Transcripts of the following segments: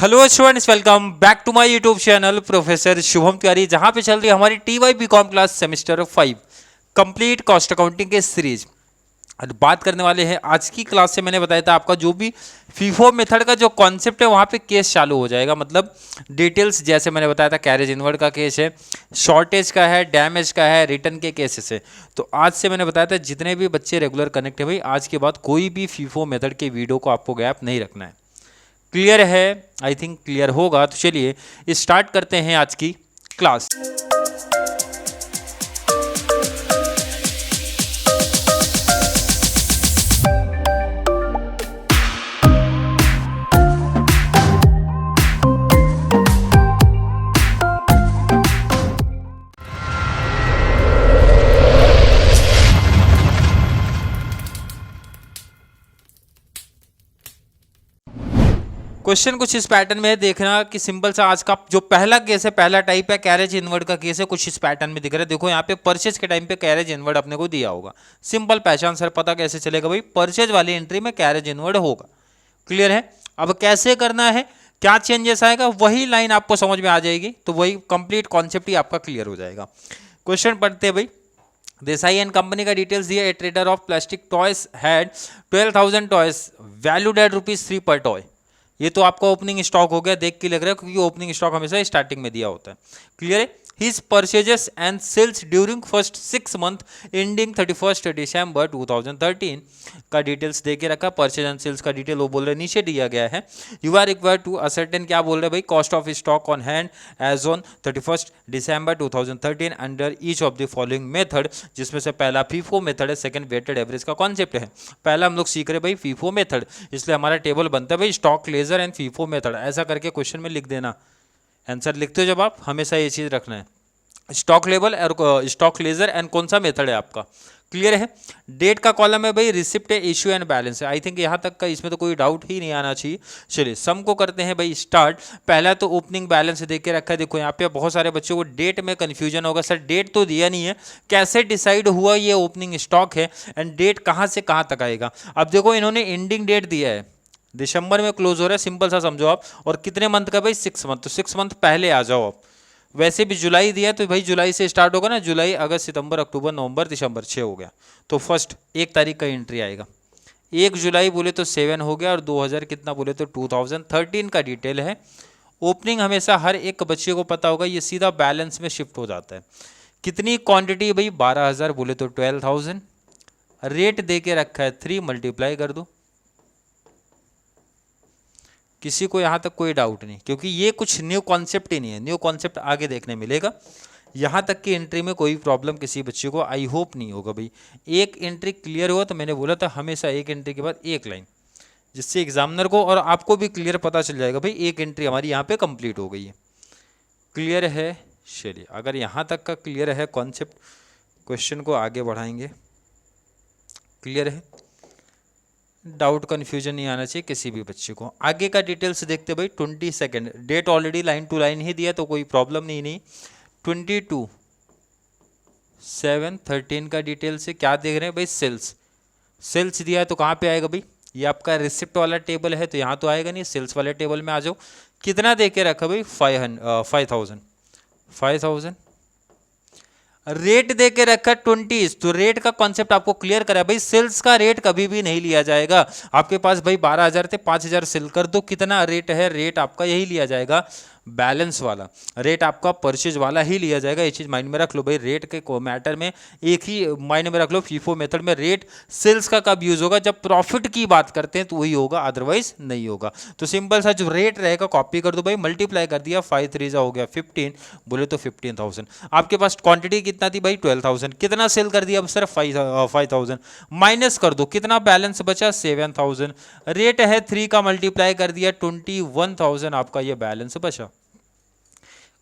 Hello students, welcome back to my YouTube channel professor Shubham Tiwari, जहां पे चल रही है हमारी TY BCom class semester 5 complete cost accounting के सीरीज। और बात करने वाले हैं आज की क्लास से। मैंने बताया था आपका जो भी फीफो मेथड का जो कॉन्सेप्ट है वहां पे केस चालू हो जाएगा, मतलब डिटेल्स जैसे मैंने बताया था कैरेज इनवर्ड का केस है, शॉर्टेज का है, डैमेज का है, रिटर्न के केसेस है। तो आज से मैंने बताया था जितने भी बच्चे रेगुलर कनेक्ट है भाई, आज के बाद कोई भी फीफो मेथड के वीडियो को आपको गैप नहीं रखना है। क्लियर है? आई थिंक क्लियर होगा। तो चलिए स्टार्ट करते हैं आज की क्लास। क्वेश्चन कुछ इस पैटर्न में है, देखना कि सिंपल सा आज का जो पहला केस है, पहला टाइप है कैरेज इनवर्ड का केस है, कुछ इस पैटर्न में दिख रहा है। देखो यहाँ पे परचेज के टाइम पे कैरेज इनवर्ड अपने को दिया होगा। सिंपल पहचान सर, पता कैसे चलेगा भाई? परचेज वाली एंट्री में कैरेज इनवर्ड होगा। क्लियर है? अब कैसे करना है, क्या चेंजेस आएगा, वही लाइन आपको समझ में आ जाएगी, तो वही कंप्लीट कॉन्सेप्ट ही आपका क्लियर हो जाएगा। क्वेश्चन पढ़ते हैं भाई। देसाई एंड कंपनी का डिटेल्स दिया। ए trader of plastic toys had 12,000 toys valued at ₹3 per toy. ये तो आपका ओपनिंग स्टॉक हो गया, देख के लग रहा है, क्योंकि ओपनिंग स्टॉक हमेशा स्टार्टिंग में दिया होता है। क्लियर है? His purchases and sales during first 6 month ending 31 December 2013 का डिटेल्स दे के रखा। परचेज एंड सेल्स का डिटेल वो बोल रहे नीचे दिया गया है। You are required to ascertain, क्या बोल रहे भाई? Cost of stock on hand as on 31 December 2013 under each of the following method, जिसमें से पहला फीफो मेथड है, सेकंड वेटेड एवरेज का कॉन्सेप्ट है। पहला हम लोग सीख रहे भाई फीफो मेथड, इसलिए हमारा टेबल बनता है भाई stock ledger and FIFO method. ऐसा करके क्वेश्चन में लिख देना, आंसर लिखते हो जब आप, हमेशा ये चीज रखना है। स्टॉक लेवल और स्टॉक लेजर एंड कौन सा मेथड है आपका। क्लियर है? डेट का कॉलम है भाई रिसिप्ट है, इश्यू एंड बैलेंस है। आई थिंक यहां तक का इसमें तो कोई डाउट ही नहीं आना चाहिए। चलिए सम को करते हैं भाई स्टार्ट। पहला तो ओपनिंग बैलेंस देख के रखा है। देखो यहाँ पे बहुत सारे बच्चों को डेट में कंफ्यूजन होगा, सर डेट तो दिया नहीं है, कैसे डिसाइड हुआ ये ओपनिंग स्टॉक है एंड डेट कहाँ से कहाँ तक आएगा। अब देखो इन्होंने एंडिंग डेट दिया है, दिसंबर में क्लोज हो रहा है, सिंपल सा समझो आप। और कितने मंथ का भाई? 6 मंथ। तो 6 मंथ पहले आ जाओ आप। वैसे भी जुलाई दिया है तो भाई जुलाई से स्टार्ट होगा ना, जुलाई अगस्त सितंबर अक्टूबर नवंबर दिसंबर 6 हो गया, तो फर्स्ट 1 तारीख का एंट्री आएगा। 1 जुलाई बोले तो 7 हो गया, और 2000 कितना बोले तो 2013 का डिटेल है। ओपनिंग हमेशा हर एक बच्चे को पता होगा, ये सीधा बैलेंस में शिफ्ट हो जाता है। कितनी क्वांटिटी भाई? 12,000 बोले तो 12,000। रेट दे के रखा है 3, मल्टीप्लाई कर दो। किसी को यहाँ तक कोई डाउट नहीं, क्योंकि ये कुछ न्यू कॉन्सेप्ट ही नहीं है, न्यू कॉन्सेप्ट आगे देखने मिलेगा। यहाँ तक की एंट्री में कोई प्रॉब्लम किसी बच्चे को आई होप नहीं होगा भाई। एक एंट्री क्लियर हुआ, तो मैंने बोला था हमेशा एक एंट्री के बाद एक लाइन, जिससे एग्जामिनर को और आपको भी क्लियर पता चल जाएगा भाई एक एंट्री हमारी यहाँ पे कंप्लीट हो गई है। क्लियर है? चलिए अगर यहाँ तक का क्लियर है कॉन्सेप्ट, क्वेश्चन को आगे बढ़ाएंगे। क्लियर है? डाउट कन्फ्यूजन नहीं आना चाहिए किसी भी बच्चे को। आगे का डिटेल्स देखते भाई। 22 date already line to line ही दिया, तो कोई प्रॉब्लम नहीं। 22/7/13 का डिटेल से क्या देख रहे हैं भाई? सेल्स दिया है, तो कहाँ पे आएगा भाई? ये आपका रिसिप्ट वाला टेबल है, तो यहाँ तो आएगा नहीं, सेल्स वाले टेबल में आ जाओ। कितना दे के रखा भाई? 5,000। रेट दे के रखा 20, तो रेट का कॉन्सेप्ट आपको क्लियर करा भाई। सेल्स का रेट कभी भी नहीं लिया जाएगा। आपके पास भाई 12,000 थे, 5,000 सेल कर दो, कितना रेट है? रेट आपका यही लिया जाएगा, बैलेंस वाला रेट आपका परचेज वाला ही लिया जाएगा। ये चीज माइंड में रख लो भाई। रेट के मैटर में एक ही माइंड में रख लो, फीफो मेथड में रेट सेल्स का कब यूज होगा? जब प्रॉफिट की बात करते हैं तो वही होगा, अदरवाइज नहीं होगा। तो सिंपल सा जो रेट रहेगा कॉपी कर दो भाई, मल्टीप्लाई कर दिया, 5×3 हो गया 15, बोले तो 15,000। आपके पास क्वांटिटी कितना थी भाई? 12,000। कितना सेल कर दिया? अब सिर्फ 5,000 माइनस कर दो, कितना बैलेंस बचा? 7,000। रेट है 3 का, मल्टीप्लाई कर दिया 21,000, आपका ये बैलेंस बचा।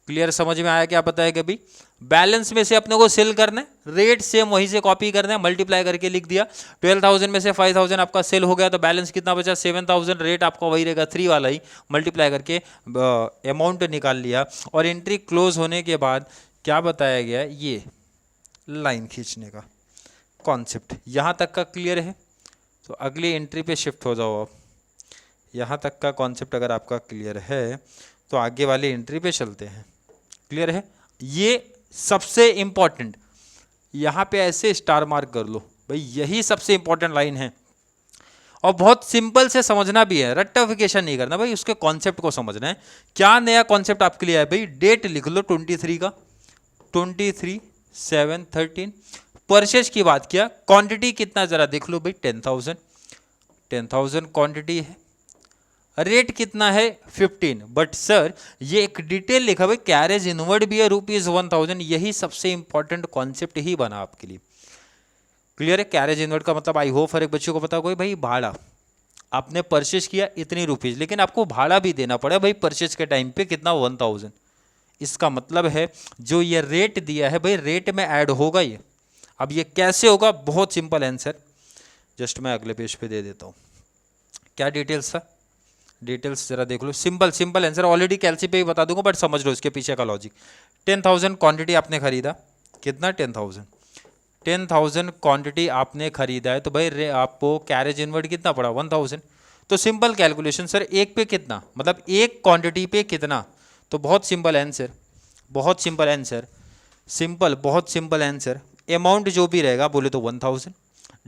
क्लियर? समझ में आया क्या बताया कि भाई बैलेंस में से अपने को सेल करना है, रेट सेम वहीं से कॉपी करना है, मल्टीप्लाई करके लिख दिया। 12,000 में से 5,000 आपका सेल हो गया, तो बैलेंस कितना बचा? 7,000। रेट आपका वही रहेगा 3 वाला ही, मल्टीप्लाई करके अमाउंट निकाल लिया। और एंट्री क्लोज होने के बाद क्या बताया गया? ये लाइन खींचने का कॉन्सेप्ट यहाँ तक का क्लियर है। तो अगली एंट्री पे शिफ्ट हो जाओ आप। यहाँ तक का कॉन्सेप्ट अगर आपका क्लियर है तो आगे वाली एंट्री पे चलते हैं। क्लियर है? ये सबसे इंपॉर्टेंट, यहाँ पे ऐसे स्टार मार्क कर लो भाई, यही सबसे इंपॉर्टेंट लाइन है और बहुत सिंपल से समझना भी है, रट्टाफिकेशन नहीं करना भाई, उसके कॉन्सेप्ट को समझना है। क्या नया कॉन्सेप्ट आपके लिए है भाई? डेट लिख लो 23 का, 23/7/13। परचेज की बात किया, क्वांटिटी कितना जरा देख लो भाई, 10,000 क्वांटिटी है। रेट कितना है? 15। बट सर ये एक डिटेल लिखा भाई, कैरेज इनवर्ड भी है ₹1,000, यही सबसे इंपॉर्टेंट कॉन्सेप्ट ही बना आपके लिए। क्लियर है? कैरेज इनवर्ड का मतलब आई होप हर एक बच्चों को पता होगा भाई, भाड़ा आपने परचेज किया इतनी रुपीज, लेकिन आपको भाड़ा भी देना पड़ा भाई परचेज के टाइम पे कितना? 1,000। इसका मतलब है जो ये रेट दिया है भाई, रेट में ऐड होगा ये। अब ये कैसे होगा? बहुत सिंपल आंसर, जस्ट मैं अगले पेज पे दे देता हूँ। क्या डिटेल्स था? डिटेल्स जरा देख लो, सिंपल आंसर, ऑलरेडी कैलसी पे ही बता दूंगा बट समझ लो इसके पीछे का लॉजिक। 10,000 क्वांटिटी आपने खरीदा, कितना? 10,000 क्वांटिटी आपने खरीदा है तो भाई आपको कैरेज इनवर्ड कितना पड़ा? 1,000। तो सिंपल कैलकुलेशन सर, एक पे कितना, मतलब एक क्वांटिटी पे कितना? तो बहुत सिंपल आंसर, बहुत सिंपल आंसर, बहुत सिंपल आंसर। अमाउंट जो भी रहेगा बोले तो 1,000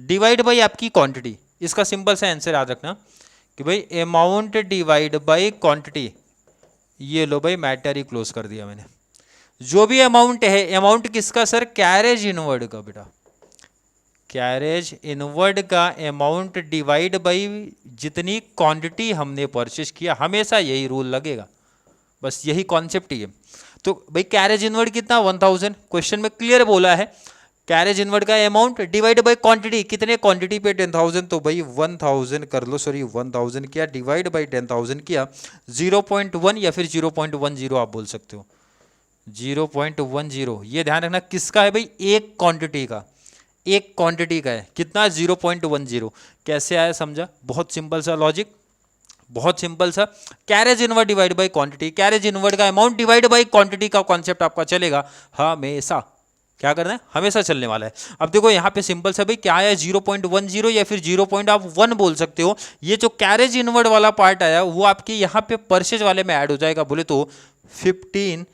डिवाइड बाई आपकी क्वांटिटी। इसका सिंपल सा आंसर याद रखना कि भाई अमाउंट डिवाइड बाई क्वांटिटी। ये लो भाई, मैटर ही क्लोज कर दिया मैंने। जो भी अमाउंट है, अमाउंट किसका सर? कैरेज इनवर्ड का बेटा, कैरेज इनवर्ड का अमाउंट डिवाइड बाई जितनी क्वांटिटी हमने परचेज किया, हमेशा यही रूल लगेगा, बस यही कॉन्सेप्ट ही है। तो भाई कैरेज इनवर्ड कितना? 1,000। क्वेश्चन में क्लियर बोला है कैरेज इनवर्ड का अमाउंट डिवाइड बाय क्वांटिटी, कितने क्वांटिटी पे? 10,000। तो भाई 1,000 कर लो, सॉरी 1,000 किया डिवाइड बाय 10,000 किया, 0.1 या फिर 0.10 आप बोल सकते हो, 0.10। ये ध्यान रखना किसका है भाई? एक क्वांटिटी का, एक क्वांटिटी का है। कितना? 0.10। कैसे आया समझा? बहुत सिंपल सा लॉजिक, बहुत सिंपल सा। Carriage inward divide by quantity, carriage inward का अमाउंट डिवाइड बाय क्वांटिटी का कॉन्सेप्ट आपका चलेगा हमेशा। क्या करना है? हमेशा चलने वाला है। अब देखो यहाँ पे सिंपल सा भाई क्या आया? 0.10 या फिर 0.1 बोल सकते हो। ये जो कैरेज इनवर्ड वाला पार्ट आया वो आपके यहाँ पे परचेज वाले में ऐड हो जाएगा, बोले तो 15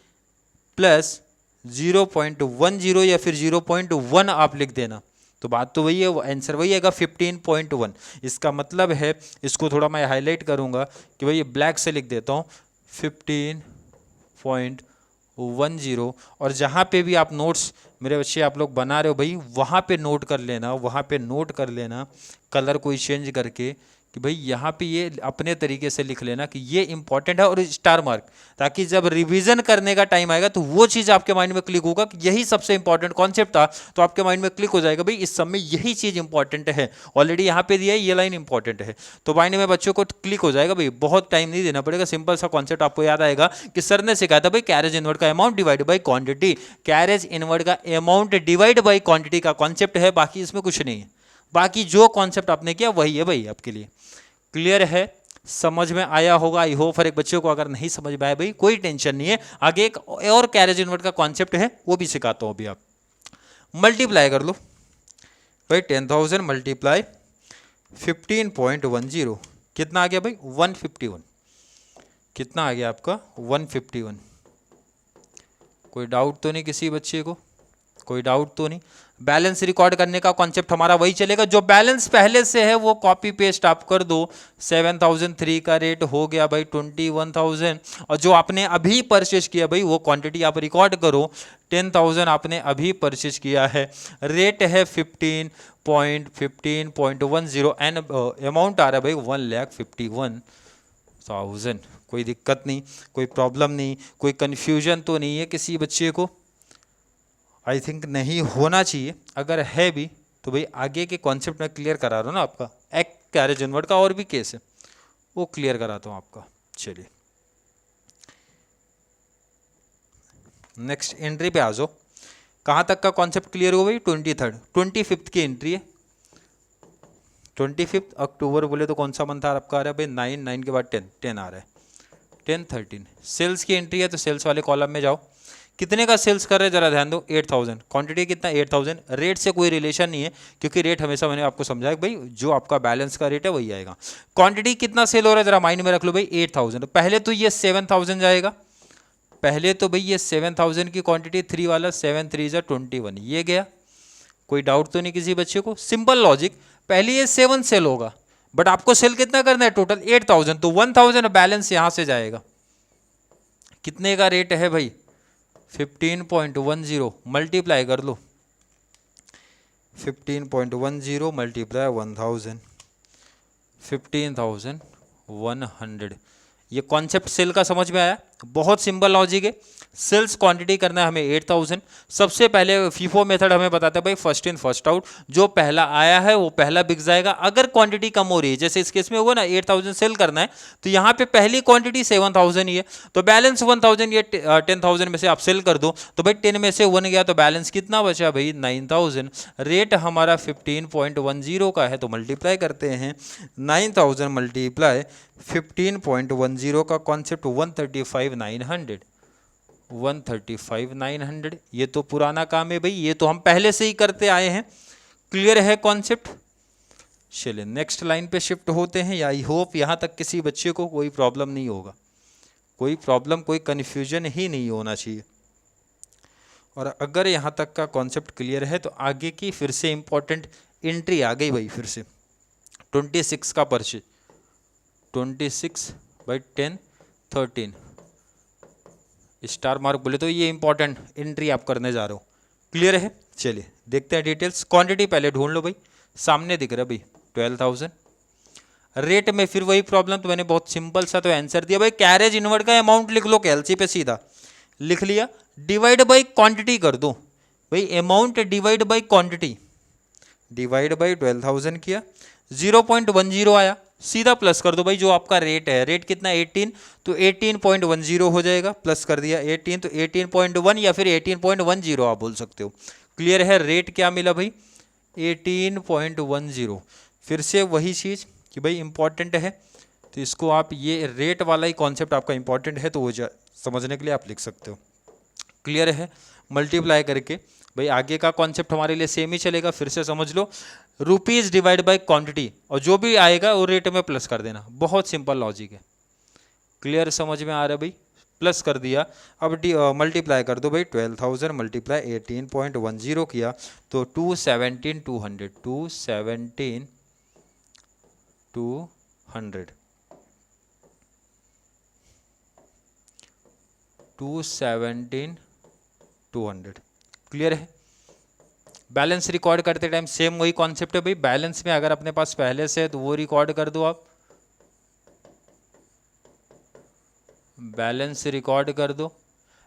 प्लस 0.10 या फिर 0.1 आप लिख देना। तो बात तो वही है, वो आंसर वही आएगा 15.1। इसका मतलब है, इसको थोड़ा मैं हाईलाइट करूंगा कि भाई ये ब्लैक से लिख देता हूँ 15.10। और जहाँ पे भी आप नोट्स मेरे बच्चे आप लोग बना रहे हो भाई, वहाँ पे नोट कर लेना, वहाँ पे नोट कर लेना कलर कोई चेंज करके कि भाई यहाँ पे ये अपने तरीके से लिख लेना कि ये इंपॉर्टेंट है और स्टार मार्क, ताकि जब रिवीजन करने का टाइम आएगा तो वो चीज़ आपके माइंड में क्लिक होगा कि यही सबसे इंपॉर्टेंट कॉन्सेप्ट था, तो आपके माइंड में क्लिक हो जाएगा भाई इस सब में यही चीज़ इंपॉर्टेंट है, ऑलरेडी यहाँ पे दिया है, ये लाइन इंपॉर्टेंट है, तो माइंड में बच्चों को क्लिक हो जाएगा भाई। बहुत टाइम नहीं देना पड़ेगा, सिंपल सा कॉन्सेप्ट आपको याद आएगा कि सर ने सिखाया था भाई कैरेज इनवर्ड का amount divide by quantity, carriage inward का अमाउंट डिवाइड बाई क्वांटिटी का कॉन्सेप्ट है, बाकी इसमें कुछ नहीं है। बाकी जो कॉन्सेप्ट आपने किया वही है भाई आपके लिए। क्लियर है? समझ में आया होगा आई होप। हर एक बच्चों को अगर नहीं समझ में आया भाई कोई टेंशन नहीं है, आगे एक और कैरेज इनवर्ड का कॉन्सेप्ट है वो भी सिखाता हूं अभी। आप मल्टीप्लाई कर लो भाई, 10,000 मल्टीप्लाई 15.10 कितना आ गया भाई? 151। कितना आ गया आपका? 151। कोई डाउट तो नहीं किसी बच्चे को? कोई डाउट तो नहीं? बैलेंस रिकॉर्ड करने का कॉन्सेप्ट हमारा वही चलेगा, जो बैलेंस पहले से है वो कॉपी पेस्ट आप कर दो। 7,003 का रेट हो गया भाई 21,000, और जो आपने अभी परचेज किया भाई वो क्वांटिटी आप रिकॉर्ड करो। 10,000 आपने अभी परचेज किया है, रेट है 15.10 एंड अमाउंट आ रहा है भाई 1,51,000। कोई दिक्कत नहीं, कोई प्रॉब्लम नहीं, कोई कन्फ्यूजन तो नहीं है किसी बच्चे को? आई थिंक नहीं होना चाहिए, अगर है भी तो भाई आगे के कॉन्सेप्ट में क्लियर करा रहा हूँ ना आपका। एक कैरेज इनवर्ड का और भी केस है वो क्लियर कराता हूँ आपका। चलिए नेक्स्ट एंट्री पे आ जाओ। कहाँ तक का कॉन्सेप्ट क्लियर हो भाई? 25 की एंट्री है। 25 अक्टूबर बोले तो कौन सा मंथ आपका आ रहा है भाई? 9, 9 के बाद 10 आ रहा है, 10, 13 सेल्स की एंट्री है, तो सेल्स वाले कॉलम में जाओ। कितने का सेल्स कर रहे हैं जरा ध्यान दो, 8000। क्वांटिटी कितना, 8000। रेट से कोई रिलेशन नहीं है, क्योंकि रेट हमेशा मैंने आपको समझाया भाई जो आपका बैलेंस का रेट है वही आएगा। क्वांटिटी कितना सेल हो रहा है जरा माइंड में रख लो भाई, 8000। पहले तो ये 7000 जाएगा, पहले तो भाई ये 7000 की क्वांटिटी 3 वाला, 7 3 जा 21, ये गया। कोई डाउट तो नहीं किसी बच्चे को? सिंपल लॉजिक, पहले ये 7 सेल होगा, बट आपको सेल कितना करना है टोटल 8000, तो 1000 बैलेंस यहां से जाएगा। कितने का रेट है भाई, 15.10, मल्टीप्लाई कर लो, 15.10 मल्टीप्लाई 1000, 15100। ये कॉन्सेप्ट सेल का समझ में आया? बहुत सिंपल लॉजिक है। सेल्स क्वांटिटी करना है हमें 8000। सबसे पहले फीफो मेथड हमें बताता है भाई फर्स्ट इन फर्स्ट आउट, जो पहला आया है वो पहला बिक जाएगा। अगर क्वांटिटी कम हो रही है, जैसे इस केस में होगा ना 8000 सेल करना है, तो यहाँ पे पहली क्वांटिटी 7000 ही है, तो बैलेंस 1000, ये 10000 में से आप सेल कर दो, तो भाई 10 में से 1 गया, तो बैलेंस कितना बचा भाई 9000। रेट हमारा 15.10 का है, तो मल्टीप्लाई करते हैं 9000 मल्टीप्लाई 15.10 का कॉन्सेप्ट 135,900, 135,900। ये तो पुराना काम है भाई, ये तो हम पहले से ही करते आए हैं। क्लियर है कॉन्सेप्ट? चलिए नेक्स्ट लाइन पे शिफ्ट होते हैं। आई होप यहाँ तक किसी बच्चे को कोई प्रॉब्लम नहीं होगा, कोई प्रॉब्लम कोई कन्फ्यूजन ही नहीं होना चाहिए। और अगर यहाँ तक का कॉन्सेप्ट क्लियर है तो आगे की फिर से इंपॉर्टेंट एंट्री आ गई भाई, फिर से 26 का परचेज, 26/10 13 स्टार मार्क बोले तो ये इंपॉर्टेंट एंट्री आप करने जा रहे हो। क्लियर है? चलिए देखते हैं डिटेल्स। क्वांटिटी पहले ढूंढ लो भाई, सामने दिख रहा है भाई 12000। रेट में फिर वही प्रॉब्लम, तो मैंने बहुत सिंपल सा तो आंसर दिया भाई, कैरेज इनवर्ड का अमाउंट लिख लो, कैलसी पे सीधा लिख लिया, डिवाइड बाई क्वांटिटी कर दो भाई, amount divide by quantity, divide by 12000 किया, 0.10 आया, सीधा प्लस कर दो भाई, जो आपका रेट है, रेट कितना 18, तो 18.10 हो जाएगा, प्लस कर दिया 18, तो 18.1 या फिर 18.10 आप बोल सकते हो। क्लियर है? रेट क्या मिला भाई 18.10। फिर से वही चीज़ कि भाई इंपॉर्टेंट है, तो इसको आप ये रेट वाला ही कॉन्सेप्ट आपका इंपॉर्टेंट है, तो वो समझने के लिए आप लिख सकते हो। क्लियर है? मल्टीप्लाई करके भाई आगे का कॉन्सेप्ट हमारे लिए सेम ही चलेगा, फिर से समझ लो, रुपीज़ डिवाइड बाय क्वांटिटी, और जो भी आएगा वो रेट में प्लस कर देना। बहुत सिंपल लॉजिक है। क्लियर? समझ में आ रहा है भाई? प्लस कर दिया, अब मल्टीप्लाई कर दो भाई, 12000 मल्टीप्लाई 18.10 किया, तो 217,200, 217,200, 217,200। क्लियर है? बैलेंस रिकॉर्ड करते टाइम सेम वही कॉन्सेप्ट है भाई, बैलेंस में अगर अपने पास पहले से है तो वो रिकॉर्ड कर दो आप, बैलेंस रिकॉर्ड कर दो,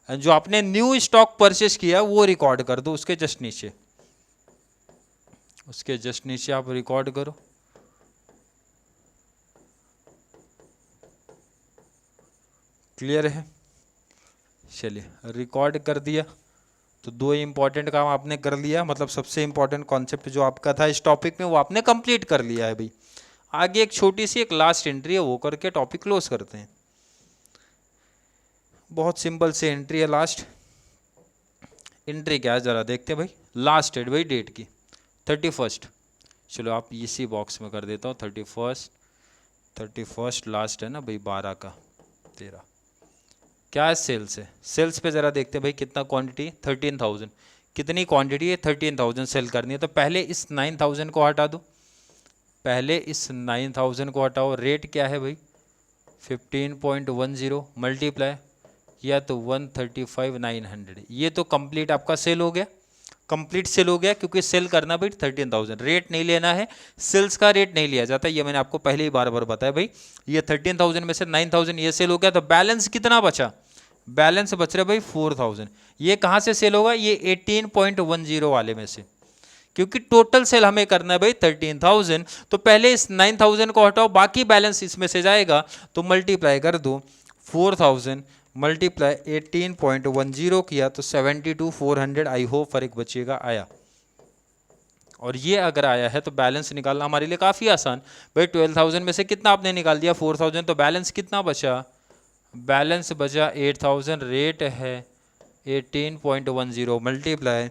जो आपने न्यू स्टॉक परचेस किया वो रिकॉर्ड कर दो, उसके जस्ट नीचे, उसके जस्ट नीचे आप रिकॉर्ड करो। क्लियर है? चलिए रिकॉर्ड कर दिया, तो दो इंपॉर्टेंट काम आपने कर लिया, मतलब सबसे इंपॉर्टेंट कॉन्सेप्ट जो आपका था इस टॉपिक में वो आपने कंप्लीट कर लिया है भाई। आगे एक छोटी सी एक लास्ट एंट्री है, वो करके टॉपिक क्लोज करते हैं। बहुत सिंपल सी एंट्री है, लास्ट एंट्री क्या है जरा देखते हैं भाई। लास्ट डेट भाई डेट की 31st, चलो आप इसी बॉक्स में कर देता हूँ, 31st लास्ट है ना भाई 12 का 13। क्या है? सेल्स है। सेल्स पे ज़रा देखते हैं भाई कितना क्वांटिटी, 13000। कितनी क्वांटिटी है? 13000 सेल करनी है, तो पहले इस 9000 को हटा दो, पहले इस 9000 को हटाओ। रेट क्या है भाई 15.10 मल्टीप्लाई किया तो 135,900। ये तो कंप्लीट आपका सेल हो गया, कंप्लीट सेल हो गया, क्योंकि सेल करना भाई 13000, रेट नहीं लेना है, सेल्स का रेट नहीं लिया जाता, ये मैंने आपको पहले ही बार बार बताया भाई। ये 13000 में से 9000 ये सेल हो गया, तो बैलेंस कितना बचा? बैलेंस बच रहा भाई 4000। ये कहाँ से सेल होगा? ये 18.10 वाले में से, क्योंकि टोटल सेल हमें करना है भाई 13000, तो पहले इस 9000 को हटाओ, बाकी बैलेंस इसमें से जाएगा, तो मल्टीप्लाई कर दो 4000 मल्टीप्लाई 18.10 किया तो 72,400। आई होप फर्क बचेगा आया, और ये अगर आया है तो बैलेंस निकालना हमारे लिए काफ़ी आसान भाई। 12000 में से कितना आपने निकाल दिया 4000, तो बैलेंस कितना बचा? बैलेंस बचा 8000। रेट है 18.10 मल्टीप्लाई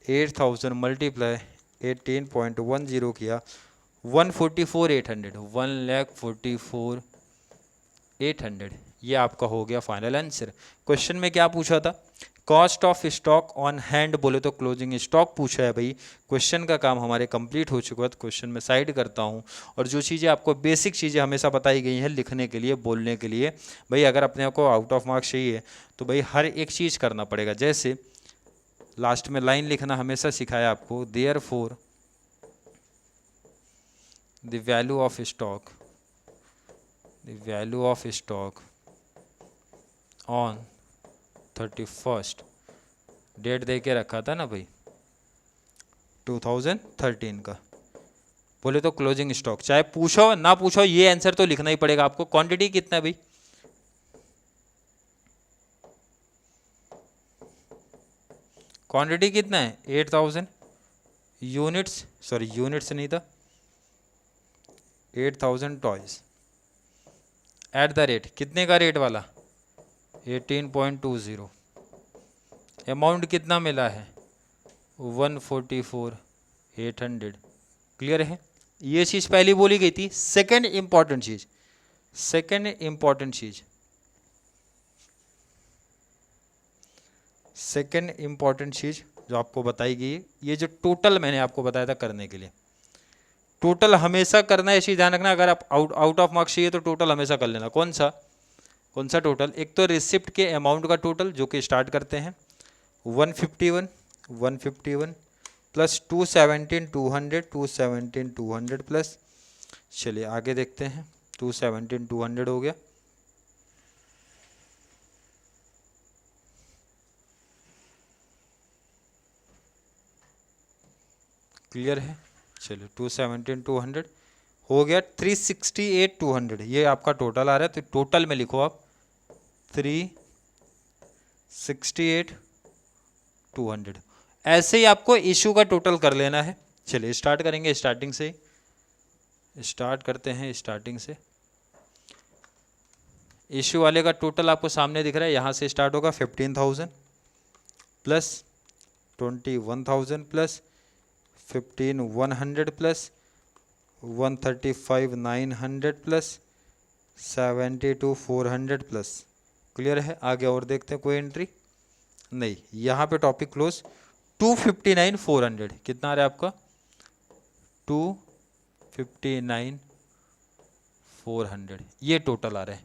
8000 मल्टीप्लाई 18.10 किया 144,800 1,44,800 ये आपका हो गया फाइनल आंसर। क्वेश्चन में क्या पूछा था, cost of stock on hand बोले तो क्लोजिंग स्टॉक पूछा है भाई। क्वेश्चन का काम हमारे कंप्लीट हो चुका है, तो क्वेश्चन में साइड करता हूँ। और जो चीज़ें आपको बेसिक चीज़ें हमेशा बताई गई हैं लिखने के लिए बोलने के लिए, भाई अगर अपने को आउट ऑफ मार्क्स चाहिए तो भाई हर एक चीज़ करना पड़ेगा। जैसे लास्ट में लाइन लिखना हमेशा सिखाया आपको, therefore the value of stock on 31st date दे के रखा था ना भाई 2013 का, बोले तो क्लोजिंग स्टॉक, चाहे पूछो ना पूछो ये आंसर तो लिखना ही पड़ेगा आपको। क्वांटिटी कितना है भाई, क्वांटिटी कितना है 8000 यूनिट्स, सॉरी यूनिट्स नहीं था, 8000 टॉयज एट द रेट, कितने का रेट वाला 18.20, अमाउंट कितना मिला है 144,800। क्लियर है, ये चीज़ पहले बोली गई थी। सेकंड इंपॉर्टेंट चीज़ जो आपको बताई गई, ये जो टोटल मैंने आपको बताया था करने के लिए, टोटल हमेशा करना है, ऐसी ध्यान रखना। अगर आप आउट ऑफ मार्क्स चाहिए तो टोटल हमेशा कर लेना। कौन सा टोटल, एक तो रिसिप्ट के अमाउंट का टोटल जो कि स्टार्ट करते हैं 151 प्लस 217,200 प्लस, चलिए आगे देखते हैं, 217,200 हो गया। क्लियर है, चलिए 217,200 हो गया। 368,200 ये आपका टोटल आ रहा है, तो टोटल में लिखो आप 368,200। ऐसे ही आपको इशू का टोटल कर लेना है। चलिए स्टार्ट करेंगे, स्टार्टिंग से स्टार्ट करते हैं। स्टार्टिंग से इशू वाले का टोटल आपको सामने दिख रहा है, यहाँ से स्टार्ट होगा 15,000 plus 21,000 plus 15,100 plus 135,900 plus 72,400 plus. Clear है, आगे और देखते हैं, कोई एंट्री नहीं, यहाँ पे टॉपिक क्लोज। 259,400 कितना आ रहा है आपका 259,400 ये टोटल आ रहा है।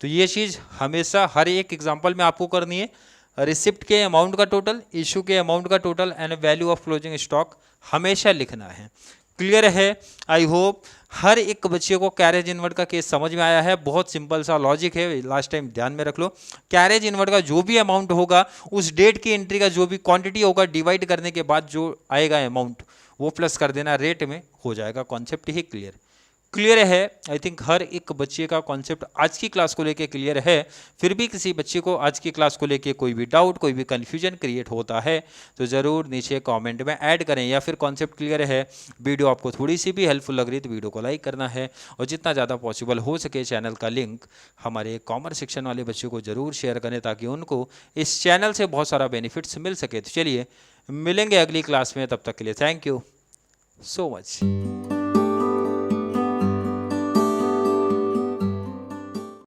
तो ये चीज़ हमेशा हर एक एग्जांपल में आपको करनी है। रिसिप्ट के अमाउंट का टोटल, इशू के अमाउंट का total and value of closing stock हमेशा लिखना है। क्लियर है, आई होप हर एक बच्चे को कैरेज इनवर्ड का केस समझ में आया है। बहुत सिंपल सा लॉजिक है, लास्ट टाइम ध्यान में रख लो। कैरेज इनवर्ड का जो भी अमाउंट होगा, उस डेट की एंट्री का जो भी क्वांटिटी होगा, डिवाइड करने के बाद जो आएगा अमाउंट वो प्लस कर देना, रेट में हो जाएगा। कॉन्सेप्ट ही क्लियर है। आई थिंक हर एक बच्चे का कॉन्सेप्ट आज की क्लास को लेके क्लियर है। फिर भी किसी बच्चे को आज की क्लास को लेके कोई भी डाउट, कोई भी कन्फ्यूजन क्रिएट होता है तो ज़रूर नीचे कमेंट में ऐड करें, या फिर कॉन्सेप्ट क्लियर है, वीडियो आपको थोड़ी सी भी हेल्पफुल लग रही है तो वीडियो को लाइक करना है, और जितना ज़्यादा पॉसिबल हो सके चैनल का लिंक हमारे कॉमर्स सेक्शन वाले बच्चों को ज़रूर शेयर करें, ताकि उनको इस चैनल से बहुत सारा बेनिफिट्स मिल सके। तो चलिए मिलेंगे अगली क्लास में, तब तक के लिए थैंक यू सो मच।